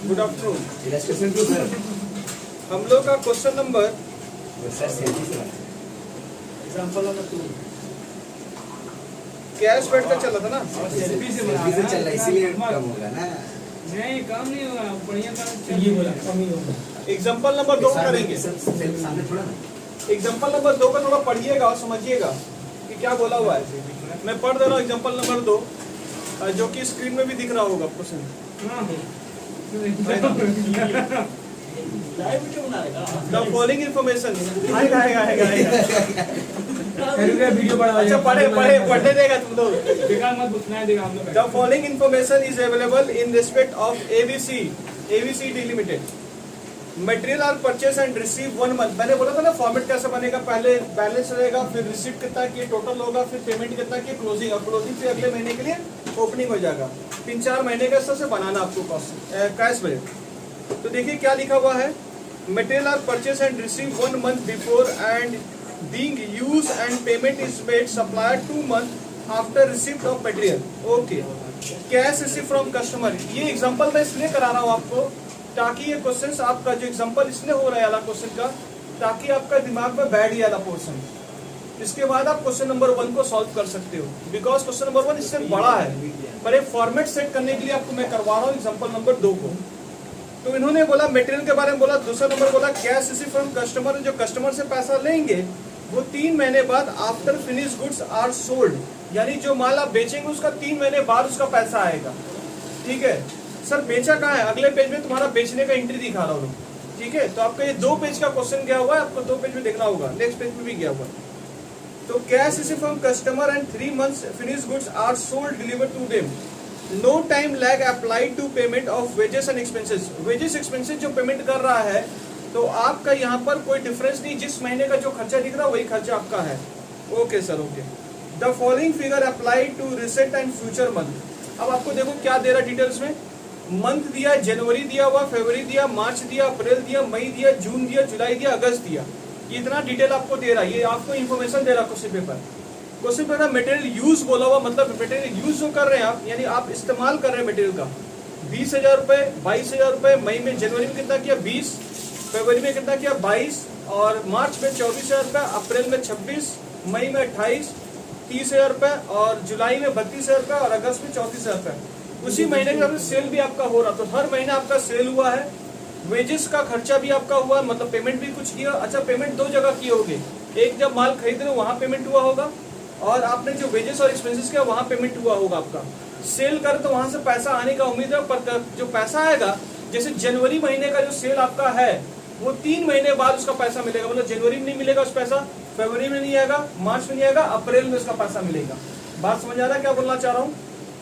Good afternoon. Illustration 2 sir. हम लोग का question number example number 2 cash bet का चला था ना। सेल्फी से चल रहा है इसीलिए कम होगा ना। नहीं कम नहीं होगा, बढ़िया काम ये बोला कम ही होगा। एग्जांपल नंबर 2 करेंगे। सामने थोड़ा ना। एग्जांपल नंबर 2 का थोड़ा पढ़िएगा और समझिएगा कि क्या बोला हुआ है। मैं पढ़ दे रहा हूँ एग्जांपल नंबर 2, जो कि स्क्रीन में भी दिख रहा होगा question. The following information video बड़ा अच्छा पढ़ने देगा तुम लोग। बेकार मत पूछना देगा हम लोग। The following information is available in respect of ABCD limited. Material are purchase and receive 1 month. मैंने बोला था ना फॉर्मेट कैसे बनेगा, पहले बैलेंस रहेगा, फिर रिसीप्ट कितना की टोटल होगा, फिर पेमेंट कितना की क्लोजिंग, और क्लोजिंग फिर अगले महीने के लिए ओपनिंग हो जाएगा। 3-4 महीने का हिसाब से बनाना आपको कैश बजट। तो देखिए क्या लिखा हुआ है, material are purchase and receive 1 month before and being use and payment is made supplier 2 month after receipt of material. Okay, cash receive from customer. ये एग्जांपल मैं इसलिए करा रहा हूँ आपको ताकि ये क्वेश्चन आपका जो एग्जांपल इसलिए हो रहा है वाला क्वेश्चन का, ताकि आपका दिमाग में बैठ गया वाला पोर्शन। इसके बाद आप क्वेश्चन नंबर 1 को सॉल्व कर सकते हो, बिकॉज क्वेश्चन नंबर 1 इससे बड़ा है, पर एक फॉर्मेट सेट करने के लिए आपको मैं करवा रहा हूँ एग्जांपल नंबर 2 को। तो इन्होंने बोला मटेरियल के बारे में बोला, दूसरा नंबर बोला कैश रिसीव फ्रॉम कस्टमर। जो कस्टमर से पैसा लेंगे वो 3 महीने बाद after finish goods are sold, यानी जो माल आप बेचेंगे उसका 3 महीने बाद उसका पैसा आएगा। ठीक है सर, बेचा कहाँ है? अगले पेज में तुम्हारा बेचने का एंट्री दिखा रहा हूँ। ठीक है, तो आपका ये 2 पेज का क्वेश्चन गया हुआ है, आपको 2 पेज में देखना होगा, नेक्स्ट पेज में भी गया हुआ है। तो cash receive from customer and 3 months finish goods are sold delivered to them. No time lag applied to payment of wages and expenses. Wages expenses जो पेमेंट कर रहा है, तो आपका यहाँ पर कोई डिफरेंस नहीं, जिस महीने का जो खर्चा दिख रहा है वही खर्चा आपका है। Okay sir, okay. The following figure applied to recent and future month. अब आपको देखो क्या दे रहा डिटेल्स में, मंथ दिया, जनवरी दिया हुआ, फरवरी दिया, मार्च दिया, अप्रैल दिया, मई दिया, जून दिया, जुलाई दिया, अगस्त दिया। ये इतना डिटेल आपको दे रहा है, ये आपको इन्फॉर्मेशन दे रहा है question paper. Question paper material use बोला हुआ, मतलब मटेरियल यूज जो कर रहे हैं आप, यानी आप इस्तेमाल कर रहे हैं मटेरियल का। 20,000 रुपए, 22,000 रुपए, मई में, जनवरी में कितना किया 20, फरवरी में कितना किया 22, और मार्च में 24,000 रुपए, अप्रैल में 26, मई में 28, 30,000 रुपए, और जुलाई में 32,000 रुपए, और अगस्त में 34,000 रुपए। उसी महीने में सेल भी आपका हो रहा, तो हर महीने आपका सेल हुआ है। वेजेस का खर्चा भी आपका हुआ, मतलब पेमेंट भी कुछ किया। अच्छा, पेमेंट 2 जगह किए होंगे, एक जब माल खरीद रहे हो वहां पेमेंट हुआ होगा, और आपने जो वेजेस और एक्सपेंसेस किया वहां पेमेंट हुआ होगा आपका। सेल कर तो वहां से पैसा आने का उम्मीद है, पर जो पैसा आएगा, जैसे जनवरी महीने का जो सेल आपका है वो 3 महीने बाद उसका पैसा मिलेगा। मतलब जनवरी में नहीं मिलेगा उस पैसा, फरवरी में नहीं आएगा, मार्च में नहीं आएगा, अप्रैल में उसका पैसा मिलेगा। बात समझ आ रहा है क्या बोलना चाह रहा हूँ?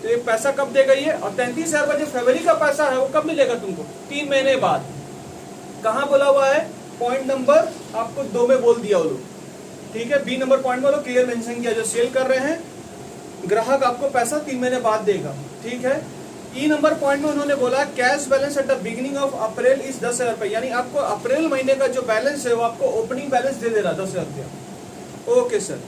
तो ये पैसा कब देगा ये, और 33,000 का जो फरवरी का पैसा है वो कब मिलेगा तुमको? 3 महीने बाद। कहाँ बोला हुआ है? पॉइंट नंबर आपको 2 में बोल दिया वो लोग। ठीक है, बी नंबर पॉइंट में वो क्लियर मेंशन किया, जो सेल कर रहे हैं ग्राहक आपको पैसा 3 महीने बाद देगा। ठीक है, ई नंबर पॉइंट में उन्होंने बोला cash balance at the beginning of April is 10,000 रुपए, यानी आपको अप्रैल महीने का जो बैलेंस है वो आपको ओपनिंग बैलेंस दे दे रहा है 10,000 रुपया। Okay sir.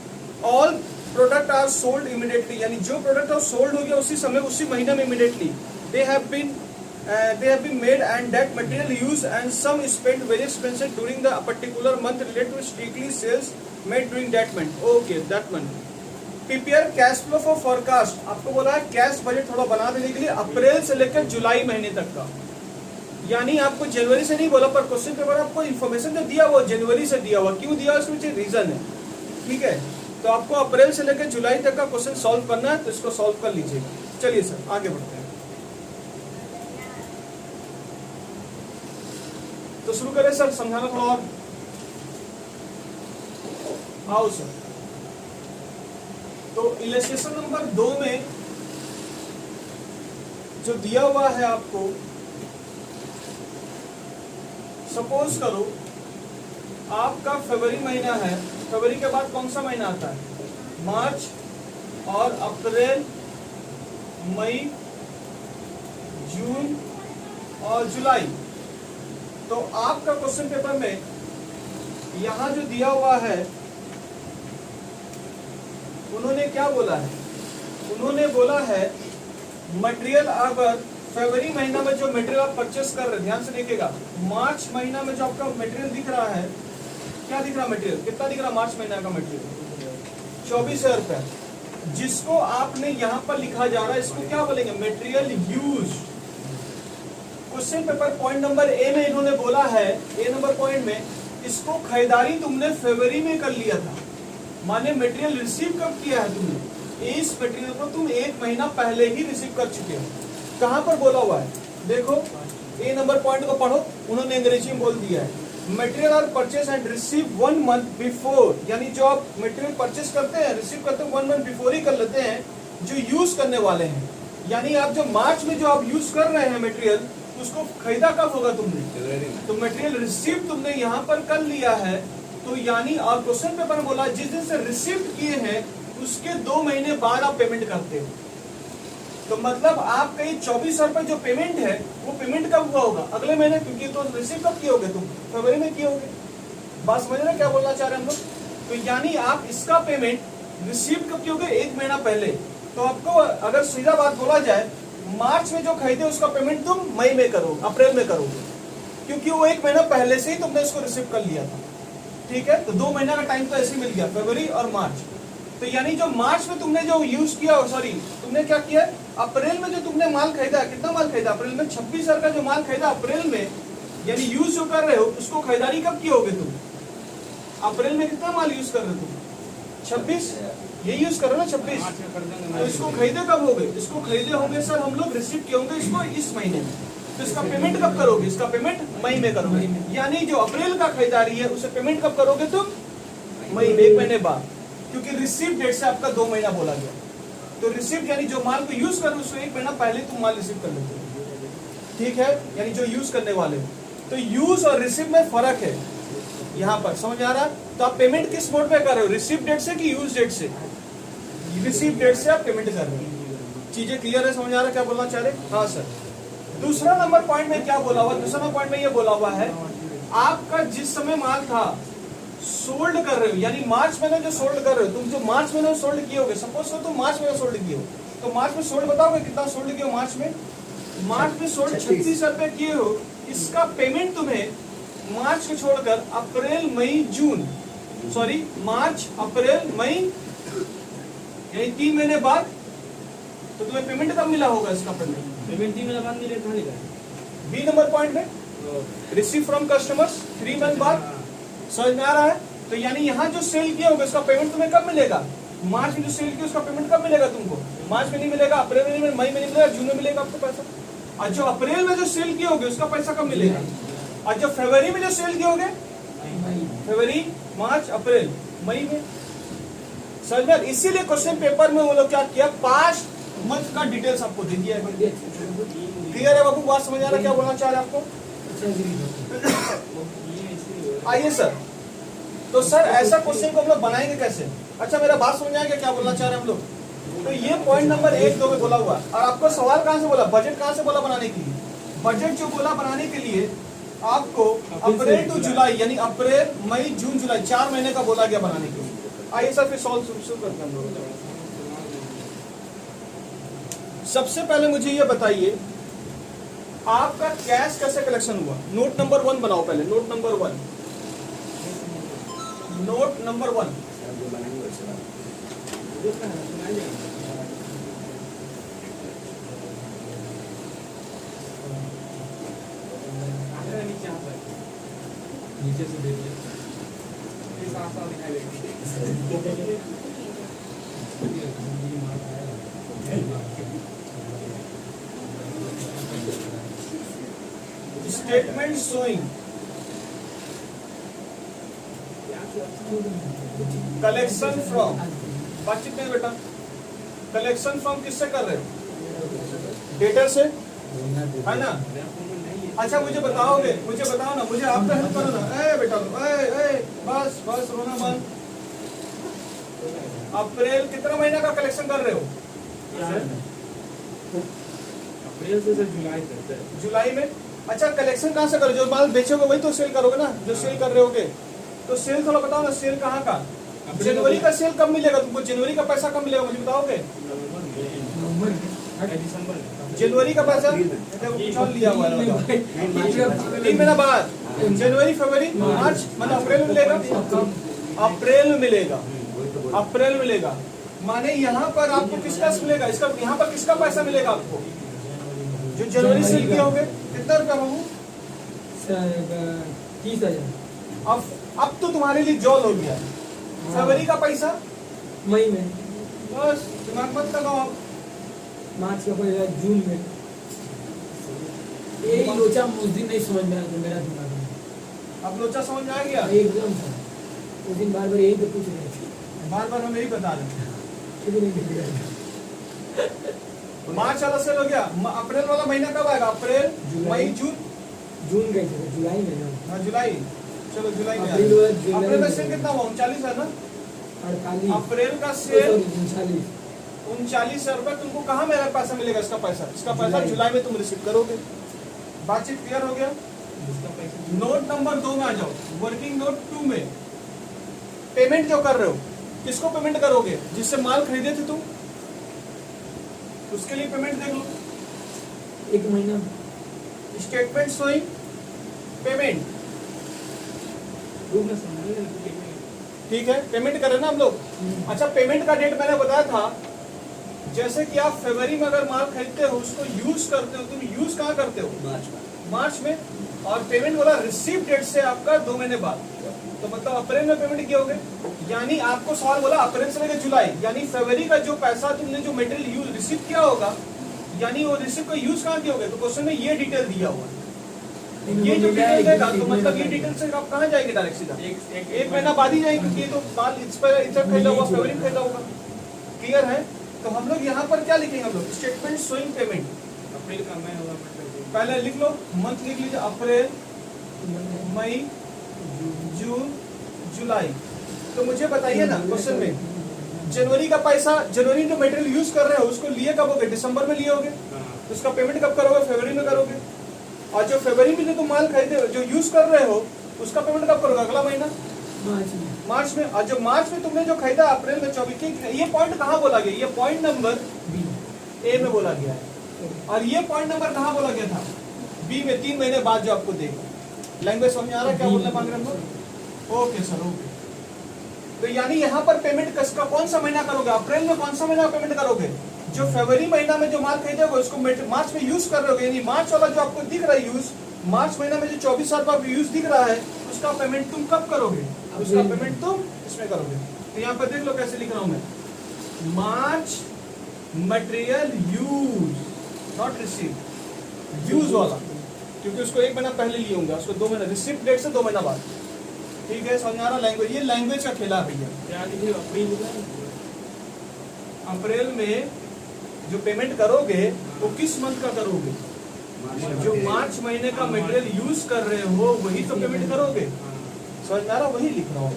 All product are sold immediately, यानी जो प्रोडक्ट और सोल्ड हो गया उसी समय, उसी महीने में immediately. They have been made and that material use and sum spent various expenses during the particular month related to strictly sales made during that month. Okay, that month. Prepare cash flow for forecast, आपको बोला है cash budget थोड़ा बना देने के लिए अप्रैल से लेकर जुलाई महीने तक का, यानी आपको जनवरी से नहीं बोला, पर क्वेश्चन पेपर आपको इन्फॉर्मेशन जो दिया वो जनवरी से दिया हुआ। क्यों दिया उसमें रीजन है। ठीक है, तो आपको अप्रैल से लेकर जुलाई तक का क्वेश्चन सॉल्व करना है, तो इसको सॉल्व कर लीजिएगा। चलिए सर आगे बढ़ते हैं। तो शुरू करें सर, समझाना थोड़ा और। आओ सर। तो इलस्ट्रेशन नंबर 2 में जो दिया हुआ है आपको, सपोज करो आपका फरवरी महीना है, फरवरी के बाद कौन सा महीना आता है? मार्च, और अप्रैल, मई, जून और जुलाई। तो आपका क्वेश्चन पेपर में यहां जो दिया हुआ है, उन्होंने क्या बोला है? उन्होंने बोला है मटेरियल अगर फरवरी महीना में जो मटेरियल आप परचेस कर रहे हैं, ध्यान से देखिएगा, मार्च महीना में जो आपका मटेरियल दिख रहा है, क्या दिख रहा है मटेरियल, कितना दिख रहा है मार्च महीना का मटेरियल, 24,000 रुपया, जिसको आपने यहाँ पर लिखा जा रहा है, इसको क्या बोलेंगे, material use. Question paper point number A में इन्होंने बोला है, ए नंबर पॉइंट में, इसको खरीदारी तुमने फरवरी में कर लिया था, माने मटेरियल रिसीव कब किया है तुमने, इस मटेरियल को तुम 1 महीना पहले ही रिसीव कर चुके हो। कहां पर बोला हुआ है, देखो ए नंबर पॉइंट को पढ़ो, उन्होंने अंग्रेजी में बोल दिया है, material are purchase and receive 1 month before, यानी जो आप मटेरियल परचेस करते हैं, रिसीव करते हैं 1 मंथ बिफोर ही कर लेते हैं, जो यूज करने वाले हैं। यानी आप जो मार्च में जो आप यूज कर रहे हैं मटेरियल, उसको खरीदा कब होगा तुमने, तो मटेरियल रिसीव तुमने यहाँ पर कर लिया है, तो यानी और क्वेश्चन पेपर में बोला जिस दिन से रिसीव किए हैं उसके 2 महीने बाद आप पेमेंट करते हो। तो मतलब आपका ये 24,000 रुपए जो पेमेंट है, वो पेमेंट कब हुआ होगा, अगले महीने, क्योंकि तो रिसीव कब किए होगे तुम, फरवरी में किए होगे। बात समझ रहे क्या बोलना चाह रहे हैं हम लोग। तो यानी आप इसका पेमेंट रिसीव कब किए होगे, 1 महीना पहले। तो आपको अगर सीधा बात बोला जाए, मार्च में जो खरीदे उसका पेमेंट तुम मई में करोगे, अप्रैल में करोगे, क्योंकि वो 1 महीना पहले से ही तुमने इसको रिसीव कर लिया था। ठीक है, तो 2 महीना का टाइम तो ऐसे ही मिल गया, फरवरी और मार्च। तो यानी जो मार्च में तुमने जो यूज किया, सॉरी तुमने क्या किया, अप्रैल में जो तुमने माल खरीदा, कितना माल खरीदा अप्रैल में, 26,000 का जो माल खरीदा अप्रैल में, यानी यूज जो कर रहे हो उसको खरीदारी कब किए होगे तुम, अप्रैल में कितना माल यूज कर रहे हो तुम, 26, ये यूज करो ना 26, तो इसको खरीदे कब होगे, इसको खरीदे होंगे सर हम लोग, रिसीव किए होंगे इसको इस महीने में, तो इसका पेमेंट कब करोगे, इसका पेमेंट मई में करोगे। यानी जो अप्रैल का खरीदारी है उसे पेमेंट कब करोगे तुम, मई में, 1 महीने बाद, क्योंकि रिसीव डेट से आपका 2 महीना बोला गया। तो रिसीव यानी जो माल को यूज कर उसको 1 महीना पहले तुम माल रिसीव कर लेते हो। ठीक है, यानी जो यूज करने वाले हो। तो यूज और रिसीव में फर्क है, यहाँ पर समझ आ रहा है। तो आप पेमेंट किस मोड पे कर रहे हो, रिसीव डेट से कि यूज डेट से, रिसीव डेट से आप पेमेंट कर रहे हो। चीजें क्लियर है, समझ आ रहा है क्या बोलना चाह रहे, हाँ सर। दूसरा नंबर पॉइंट में क्या बोला हुआ, दूसरा नंबर पॉइंट में ये बोला हुआ है, आपका जिस समय माल था सोल्ड कर रहे हो, यानी मार्च महीने जो सोल्ड कर रहे हो, तुम जो मार्च महीने सोल्ड किए होगे, सपोज तुम मार्च में सोल्ड किए हो, तो मार्च में सोल्ड बताओगे कितना सोल्ड किए हो मार्च में, मार्च में सोल्ड 36,000 रुपए किए हो, इसका पेमेंट तुम्हें मार्च को छोड़कर अप्रैल मई जून, सॉरी मार्च अप्रैल मई, यानी 3 महीने बाद, तो तुम्हें पेमेंट कब मिला होगा इसका पेमेंट 3 महीने बाद मिले था, बी नंबर पॉइंट में, रिसीव फ्रॉम कस्टमर्स 3 मंथ बाद, समझ में आ रहा है। तो यानी यहाँ जो सेल किया होगा उसका पेमेंट तुम्हें कब मिलेगा, मार्च में जो सेल किया उसका पेमेंट कब मिलेगा तुमको, मार्च में नहीं मिलेगा, अप्रैल में नहीं मिलेगा, मई में नहीं मिलेगा, जून में मिलेगा आपको पैसा। और जो अप्रैल में जो सेल किए होगे उसका पैसा कब मिलेगा, और जो फरवरी में जो सेल किए होगे, फरवरी मार्च अप्रैल मई में, समझ में। इसीलिए क्वेश्चन पेपर में वो लोग क्या किया, पास्ट मंथ का डिटेल्स आपको दे दिया है। क्लियर है बाबू, बात समझ आ रहा क्या बोलना चाह रहे हैं आपको। आइए सर, तो सर ऐसा क्वेश्चन को हम लोग बनाएंगे कैसे, अच्छा मेरा बात समझ आएगा क्या बोलना चाह रहे हैं हम लोग। तो ये पॉइंट नंबर 1, 2 में बोला हुआ, और आपको सवाल कहाँ से बोला, बजट कहाँ से बोला बनाने के लिए, बजट जो बोला बनाने के लिए आपको अप्रैल टू जुलाई, यानी अप्रैल मई जून जुलाई 4 महीने का बोला गया बनाने के लिए। आइए सर फिर सॉल्व शुरू करते हैं हम लोग। सबसे पहले मुझे ये बताइए आपका कैश कैसे कलेक्शन हुआ। नोट नंबर 1 बनाओ पहले, नोट नंबर 1, नोट नंबर 1। नीचे से देखिए, ये साफ साफ दिखाई देगा। स्टेटमेंट शोइंग कलेक्शन फ्रॉम, बातचीत नहीं बेटा, कलेक्शन फ्रॉम किससे कर रहे हो, डेटर से, है ना। अच्छा मुझे बताओगे, मुझे बताओ ना, मुझे आपका हेल्प करो ना, ए बेटा बस बस रोना बंद। अप्रैल कितना महीना का कलेक्शन कर रहे हो, अप्रैल से जुलाई तक, जुलाई में। अच्छा कलेक्शन कहाँ से करो, जो माल बेचोगे वही तो सेल करोगे ना, जो सेल कर रहे होगे। तो सेल थोड़ा बताओ ना, सेल कहाँ का, जनवरी का सेल कब मिलेगा तुमको, जनवरी का पैसा कब मिलेगा मुझे बताओगे, दिसंबर जनवरी का पैसा अप्रैल में। देखो कुछ और लिया हुआ है बताओ। नहीं, मार्च में। 3 महीना बाद जनवरी फरवरी मार्च मतलब अप्रैल में मिलेगा, अप्रैल में मिलेगा, वही तो बोल रहा हूँ। अप्रैल में मिलेगा। माने यहाँ पर आपको किसका मिलेगा, इसका यहाँ पर किसका पैसा मिलेगा आपको, जो जनवरी से लिए होंगे। कितना रुपया बाबू? 30,000 अब तो तुम्हारे लिए जॉल हो गया। फरवरी का पैसा मई में, बस दिमाग मत लगाओ आप। मार्च का पड़ेगा जून में। यही लोचा उस दिन नहीं समझ में आया था मेरा दिमाग में अब लोचा समझ में आ गया। एकदम से। उस दिन बार बार यही तो पूछ रहे थे, बार बार हम यही बता रहे हैं। क्यों नहीं दिख रहा है? मार्च वाला सेल हो गया, अप्रैल वाला महीना कब आएगा? अप्रैल जुलाई। मई जून, जून कैसे थे? जुलाई में ना, हाँ जुलाई। चलो जुलाई में अप्रैल आएगा। और जुलाई अप्रैल में में। सेल कितना हुआ? 39 है ना। 48 अप्रैल का सेल 39 39 रुपए। तुमको कहाँ मेरा पैसा मिलेगा? इसका पैसा जुलाई। जुलाई में तुम रिसीव करोगे। बातचीत क्लियर हो गया। इसका पैसा नोट नंबर 2 में आ जाओ, वर्किंग नोट 2 में पेमेंट जो कर रहे हो किसको पेमेंट करोगे? जिससे माल खरीदे थे तुम, उसके लिए पेमेंट देख लो। एक महीना स्टेटमेंट शोइंग पेमेंट, रूप में समझ ठीक है, पेमेंट कर रहे हैं ना हम लोग। अच्छा, पेमेंट का डेट मैंने बताया था, जैसे कि आप फरवरी में अगर माल खरीदते हो उसको यूज करते हो, तुम यूज कहाँ करते हो? मार्च में। और पेमेंट वाला रिसीव डेट से आपका 2 महीने बाद, तो मतलब अप्रैल में पेमेंट किए होगे। यानी आपको सवाल बोला अप्रैल से लेकर जुलाई, यानी फरवरी का जो पैसा तुमने जो मटेरियल यूज रिसीव किया होगा, यानी वो रिसीव का यूज कहाँ किए होगे? तो क्वेश्चन में ये डिटेल दिया हुआ है। ये जो डिटेल देगा तो मतलब ये डिटेल से आप कहाँ जाएंगे? डायरेक्ट सीधा एक महीना बाद ही जाएंगे, क्योंकि ये तो माल इस पर इतना खरीदा हुआ, फरवरी में खरीदा होगा। क्लियर है? तो हम लोग यहाँ पर क्या लिखेंगे? हम लोग स्टेटमेंट शोइंग पेमेंट। अप्रैल का मैं होगा मतलब पहले लिख लो, मंथ लिख लीजिए, अप्रैल मई जून जुलाई। तो मुझे बताइए ना क्वेश्चन में, जनवरी का पैसा, जनवरी जो मटेरियल यूज कर रहे हो उसको लिए कब होगे? दिसंबर में लिए होगे। तो उसका पेमेंट कब करोगे? फरवरी में करोगे। और जो फरवरी में जो तुम माल खरीदे जो यूज कर रहे हो उसका पेमेंट कब करोगे? अगला महीना मार्च में। मार्च में। और जो मार्च में तुमने जो खरीदा अप्रैल में 24, ये पॉइंट कहाँ बोला गया? ये पॉइंट नंबर बी ए में बोला गया है। और ये पॉइंट नंबर कहाँ बोला गया था? बी में, 3 महीने बाद जो आपको देगा। लैंग्वेज समझ आ रहा है क्या बोलना मांग रहे हैं? Okay sir, okay. तो यानी यहाँ पर पेमेंट किसका, कौन सा महीना करोगे? अप्रैल में कौन सा महीना पेमेंट करोगे? जो फरवरी महीना में जो माल खरीदोगे उसको मार्च में यूज कर रहे हो, यानी मार्च वाला जो आपको दिख रहा है यूज, मार्च महीना में जो 24,000 का यूज दिख रहा है उसका पेमेंट तुम कब करोगे? उसका पेमेंट तुम इसमें करोगे। तो यहाँ पर देख लो कैसे लिख रहा हूं मैं, March material use, not receive, use वाला, क्योंकि उसको 1 महीना पहले लिए होंगे, उसको 2 महीना, रिसिप्ट डेट से 2 महीना बाद। ठीक है, समझ आ रहा? लैंग्वेज, ये लैंग्वेज का खेला है भैया। क्या लिखे? अप्रैल अप्रैल में जो पेमेंट करोगे वो किस मंथ का करोगे? जो मार्च महीने का मटेरियल यूज कर रहे हो वही तो पेमेंट करोगे। समझ में आ रहा? वही लिख रहा हूँ।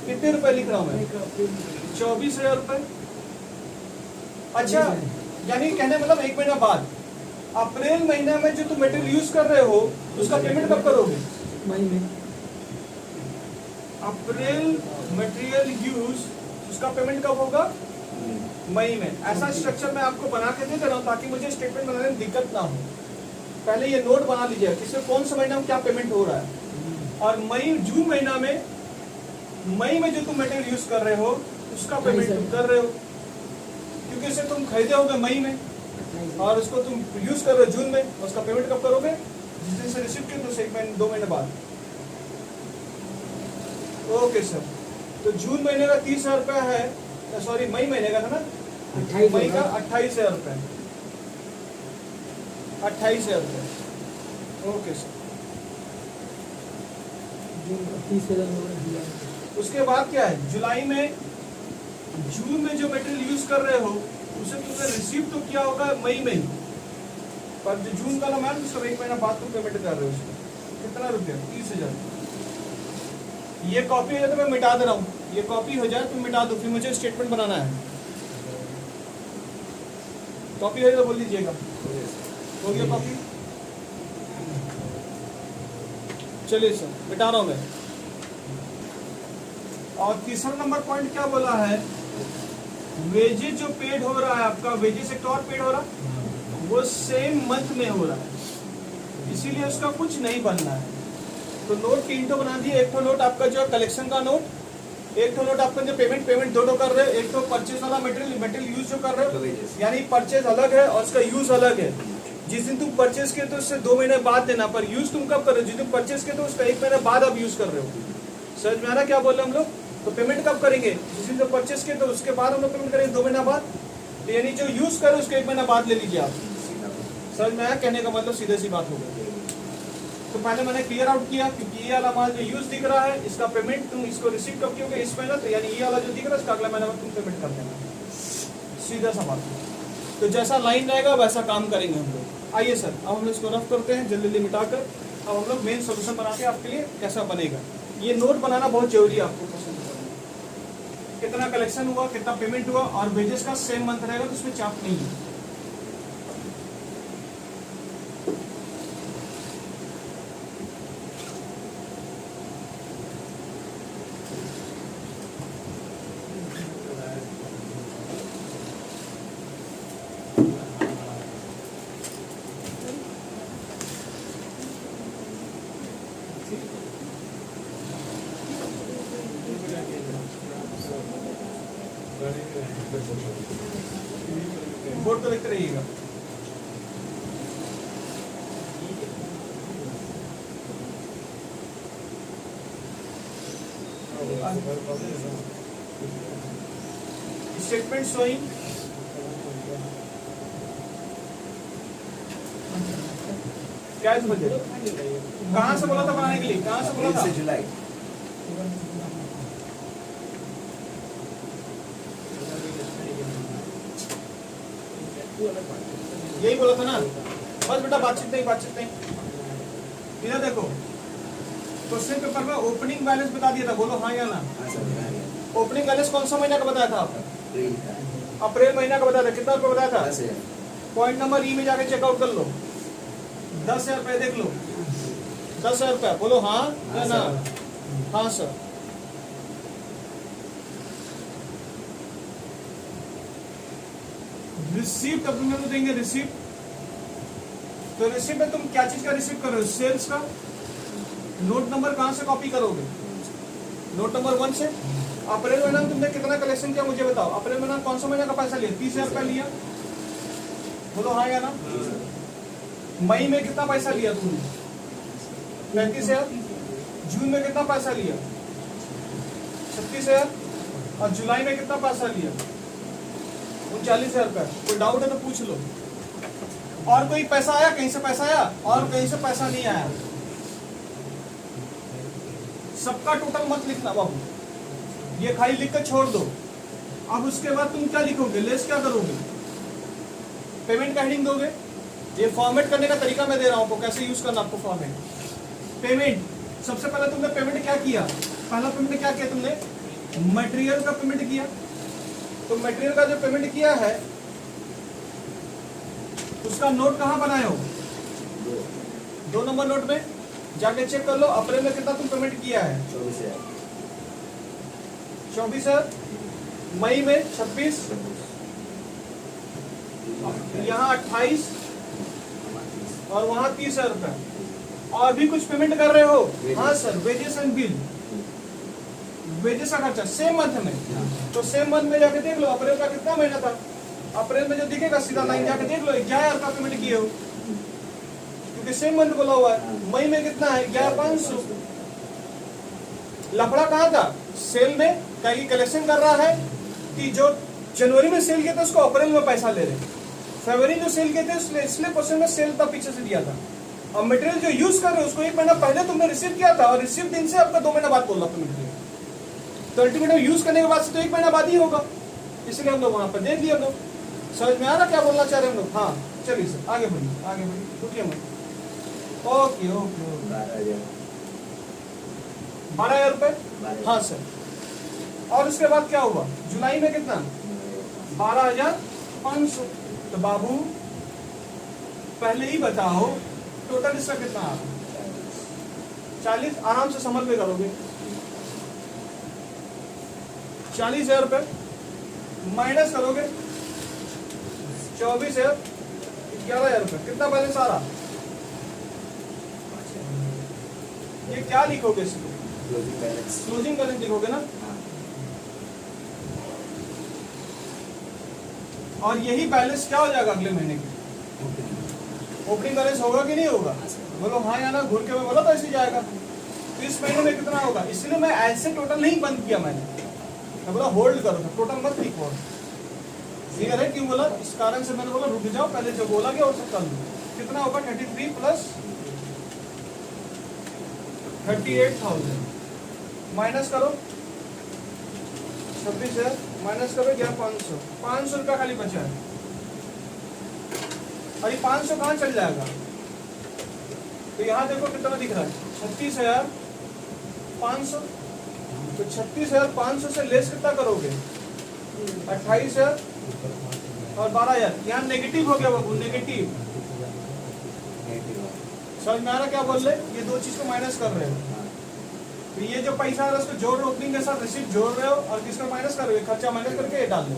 कितने रुपए लिख रहा हूँ मैं? 24,000 रुपए। अच्छा, यानी कहने मतलब 1 महीना बाद, अप्रैल महीने में जो तुम मटेरियल यूज कर रहे हो उसका पेमेंट कब करोगे? मई में। अप्रैल मटेरियल यूज, उसका पेमेंट कब होगा? मई में। ऐसा स्ट्रक्चर मैं आपको बना के दे रहा हूँ ताकि मुझे स्टेटमेंट बनाने में दिक्कत ना हो। पहले ये नोट बना लीजिए किसमें कौन सा महीना में क्या पेमेंट हो रहा है। और मई जून महीना में, मई में जो तुम मटेरियल यूज कर रहे हो उसका पेमेंट तुम कर रहे हो, क्योंकि इसे तुम खरीदे होगे मई में और उसको तुम यूज कर रहे हो जून में, उसका पेमेंट कब करोगे? जिस दिन से रिसीव किया तो 1 महीने 2 महीने बाद। ओके सर, तो जून महीने का 30,000 रुपया है, सॉरी मई महीने का था ना, मई का 28,000 रुपये, 28,000 रुपये। Okay sir. जून का 30,000। उसके बाद क्या है? जुलाई में, जून में जो मटेरियल यूज कर रहे हो उसे तुमने रिसीव तो किया होगा मई में ही, पर जो जून का ना मैम उसका 1 महीना बाद तुम पेमेंट कर रहे हो उसको। कितना रुपया? 30,000। ये कॉपी हो जाए तो मैं मिटा दे रहा हूँ, ये कॉपी हो जाए तुम मिटा दो, फिर मुझे स्टेटमेंट बनाना है। कॉपी हो जाए तो बोल दीजिएगा। हो गया कॉपी? चलिए सर, मिटा रहा हूँ मैं। और तीसरा नंबर पॉइंट क्या बोला है? वेजेस जो पेड हो रहा है आपका, वेजेस एक और पेड हो रहा है, वो सेम मंथ में हो रहा है, इसीलिए उसका कुछ नहीं बनना है। तो नोट 3 ठो बना दिए। एक तो नोट आपका जो कलेक्शन का नोट, एक तो नोट आपका जो पेमेंट 2 कर रहे हो, एक तो परचेज वाला मटेरियल यूज जो कर रहे हो, यानी परचेज अलग है और उसका यूज अलग है। जिस दिन तुम परचेज किए तो उससे 2 महीने बाद देना, पर यूज तुम कब कर रहे हो? जिस दिन परचेज किए तो उसका 1 महीने बाद आप यूज कर रहे हो। समझ में आ रहा क्या बोल रहे हम लोग? तो पेमेंट कब करेंगे? जिस दिन जब परचेज किए तो उसके बाद हम लोग पेमेंट करेंगे 2 महीना बाद। तो यानी जो यूज करे उसके 1 महीना बाद ले लीजिए आप। समझ में आया? कहने का मतलब सीधे सी बात हो गई। तो पहले मैंने क्लियर आउट किया क्योंकि ये वाला माल जो यूज दिख रहा है इसका पेमेंट तुम इसको रिसीव कब कियोगे? इस महीना। तो यानी ये वाला जो दिख रहा है इसका अगला महीना में तुम पेमेंट कर देना, सीधा सा बात। तो जैसा लाइन रहेगा वैसा काम करेंगे हम लोग। आइए सर, अब हम लोग इसको रफ करते हैं जल्दी जल्दी मिटाकर। अब हम लोग मेन सोल्यूशन बनाते हैं आपके लिए कैसा बनेगा। ये नोट बनाना बहुत जरूरी है आपको पसंद करना। कितना कलेक्शन हुआ, कितना पेमेंट हुआ और वेजेस का सेम मंथ रहेगा तो उसमें चाप नहीं है। बोर्ड तो लिखते रहिएगा। स्टेटमेंट शोइंग क्या है समझे? कहाँ से बोला था बनाने के लिए? कहाँ से बोला था? जुलाई। यही बोला था ना? बस बेटा बातचीत नहीं। इधर देखो, क्वेश्चन पेपर में ओपनिंग बैलेंस बता दिया था, बोलो हाँ या ना? ओपनिंग बैलेंस कौन सा महीना का बताया था? अप्रैल महीना का बताया था। कितना रुपये बताया था? पॉइंट नंबर ई में जाके चेकआउट कर लो। 10,000 रुपये देख लो। 10,000 रुपये, बोलो हाँ या ना? हाँ सर। रिसीप्ट अब तुम लोग देंगे रिसीप्ट। तो रिसीप्ट में तुम क्या चीज का रिसीप्ट कर रहे हो? सेल्स का। नोट नंबर कहां से कॉपी करोगे? नोट नंबर 1 से। अप्रैल महीना में तुमने कितना कलेक्शन किया मुझे बताओ? अप्रैल महीना कौन सा महीना का पैसा लिया? 30,000 रुपया लिया, बोलो हाँ या ना? मई में कितना पैसा लिया तुमने? 35,000। जून में कितना पैसा लिया? 36,000। और जुलाई में कितना पैसा लिया? 39,000 रुपया। कोई डाउट है तो पूछ लो। और कोई पैसा आया? कहीं से पैसा आया? और कहीं से पैसा नहीं आया? सबका टोटल मत लिखना बाबू, ये खाली लिख कर छोड़ दो। अब उसके बाद तुम क्या लिखोगे? लेस क्या करोगे? पेमेंट का हेडिंग दोगे। ये फॉर्मेट करने का तरीका मैं दे रहा हूं आपको, कैसे यूज करना आपको फॉर्मेट। पेमेंट, सबसे पहले तुमने पेमेंट क्या किया? पहला पेमेंट क्या किया तुमने? मटेरियल का पेमेंट किया। तो मटेरियल का जो पेमेंट किया है उसका नोट कहां बनाए हो? 2 नंबर नोट में जाके चेक कर लो। अप्रैल में कितना तुम पेमेंट किया है? 24,000। मई में 26, यहाँ 28 और वहाँ 30,000 रुपया। और भी कुछ पेमेंट कर रहे हो? हाँ sir, wages and bill. Wages का खर्चा सेम मंथ में। तो सेम मंथ में जाके देख लो अप्रैल का कितना महीना था। अप्रैल में जो दिखेगा सीधा लाइन जाके देख लो 11,000 का पेमेंट किए हो, क्योंकि सेम मंथ बोला हुआ है। मई में कितना है? 11,500। लफड़ा कहाँ था? सेल में। कहीं कलेक्शन कर रहा है कि जो जनवरी में सेल किया था उसको अप्रैल में पैसा ले रहे, फरवरी जो सेल किए थे इसलिए क्वेश्चन में सेल था पीछे से दिया था। और मटेरियल जो यूज कर रहे हो उसको 1 महीना पहले तुमने रिसीव किया था और रिसीव दिन से आपका 2 महीना बाद बोल रहा पेमेंट। तो अल्टीमेटली यूज करने के बाद से तो 1 महीना बाद ही होगा, इसलिए हम लोग वहां पर देख लिया। हम लोग समझ में आ रहा क्या बोलना चाह रहे हैं हम लोग? हाँ चलिए सर आगे बढ़िए रुकिए मत। ओके ओके 12,000 रुपए। हाँ सर। और उसके बाद क्या हुआ? जुलाई में कितना? 12,500। तो बाबू पहले ही बताओ टोटल इसका कितना आ रहा? 40। आराम से समझ में करोगे। 40,000 रुपए माइनस करोगे 24,11,000 रुपये, कितना बैलेंस आ रहा? ये क्या लिखोगे इसको? क्लोजिंग बैलेंस लिखोगे ना। और यही बैलेंस क्या हो जाएगा अगले महीने की? ओपनिंग बैलेंस होगा कि नहीं होगा? बोलो हाँ या ना, घूर के मैं बोला तो ऐसे जाएगा। तो इस महीने में कितना होगा? इसलिए मैं ऐसे टोटल नहीं बंद किया, मैं बोला होल्ड करो, टोटल मत लिखो। क्लियर है क्यों बोला? इस कारण से मैंने बोला रुक जाओ, पहले जो बोला गया वो सब कर लो। कितना होगा? 33 प्लस 38,000 माइनस करो 26,000 माइनस करो क्या? 500 रुपया खाली बचा है। और ये 500 कहाँ चल जाएगा? तो यहाँ देखो कितना दिख रहा है, 36,500। तो 36,500 से लेस कितना करोगे? 28,000 और 12,000। यहाँ नेगेटिव हो गया बाबू, नेगेटिव। समझ में आ रहा क्या बोल रहे? ये दो चीज को माइनस कर रहे हो। तो ये जो पैसा आ रहा है उसको जोड़ रहे हो, ओपनिंग के साथ रिसीप्ट जोड़ रहे हो, और किसका माइनस कर रहे हो? खर्चा माइनस करके ये डाल दो,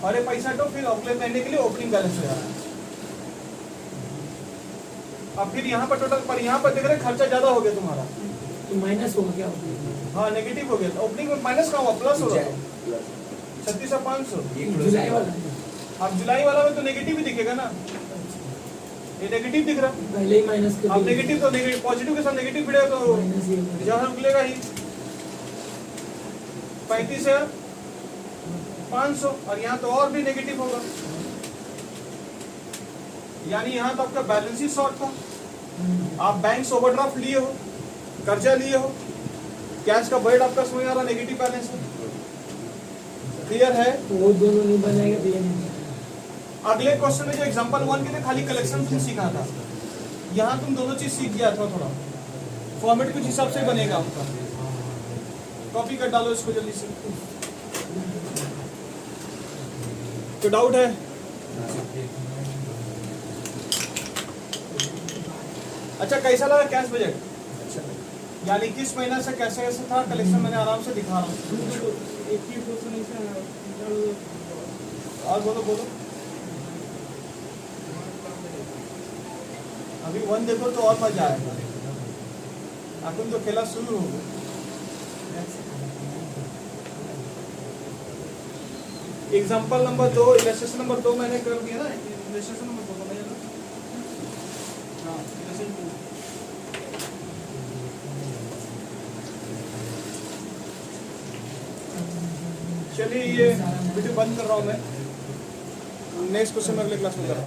और ये पैसा तो फिर अगले महीने के लिए ओपनिंग बैलेंस हो जा रहा है। अब फिर यहाँ पर टोटल पर यहाँ पर देख रहे खर्चा ज्यादा हो गया तुम्हारा, तो माइनस होगा क्या? हाँ नेगेटिव हो गया। ओपनिंग में माइनस का हुआ, प्लस हो रहा है 36,500। जुलाई वाला अब जुलाई वाला में तो नेगेटिव ही दिखेगा ना, ये नेगेटिव दिख रहा है। पहले ही माइनस कर अब नेगेटिव तो नेगेटिव, पॉजिटिव के साथ नेगेटिव भिड़ेगा तो माइनस ये जहाँ रुकलेगा ही। 35,500 और यहाँ तो और भी नेगेटिव होगा, यानी यहाँ तो आपका बैलेंस ही शॉर्ट था। आप बैंक से ओवरड्राफ्ट लिए हो, कर्जा लिए हो, कैश का बजट आपका समझ आ रहा, नेगेटिव बैलेंस है। क्लियर है? वो दोनों नहीं बनाएगा तो ये नहीं। अगले क्वेश्चन में जो एग्जांपल 1 के थे खाली कलेक्शन तुम सीखा था, यहाँ तुम दोनों चीज सीख गया था। थोड़ा फॉर्मेट कुछ हिसाब से बनेगा आपका। कॉपी कर डालो इसको जल्दी से। तो डाउट है? अच्छा कैसा लगा कैश बजट? यानी किस महीना से कैसे कैसे था कलेक्शन, मैंने आराम से दिखा रहा हूँ। और बोलो बोलो, अभी 1 देखो तो और मजा आएगा। अपन तो खेला शुरू हो गया। एग्जाम्पल नंबर 2, इलस्ट्रेशन नंबर 2 मैंने कर दिया ना, इलस्ट्रेशन नंबर 2 समझ ना? हाँ इलस्ट्रेशन 2। चलिए ये वीडियो बंद कर रहा हूँ मैं, नेक्स्ट क्वेश्चन में अगले क्लास में कर रहा हूँ।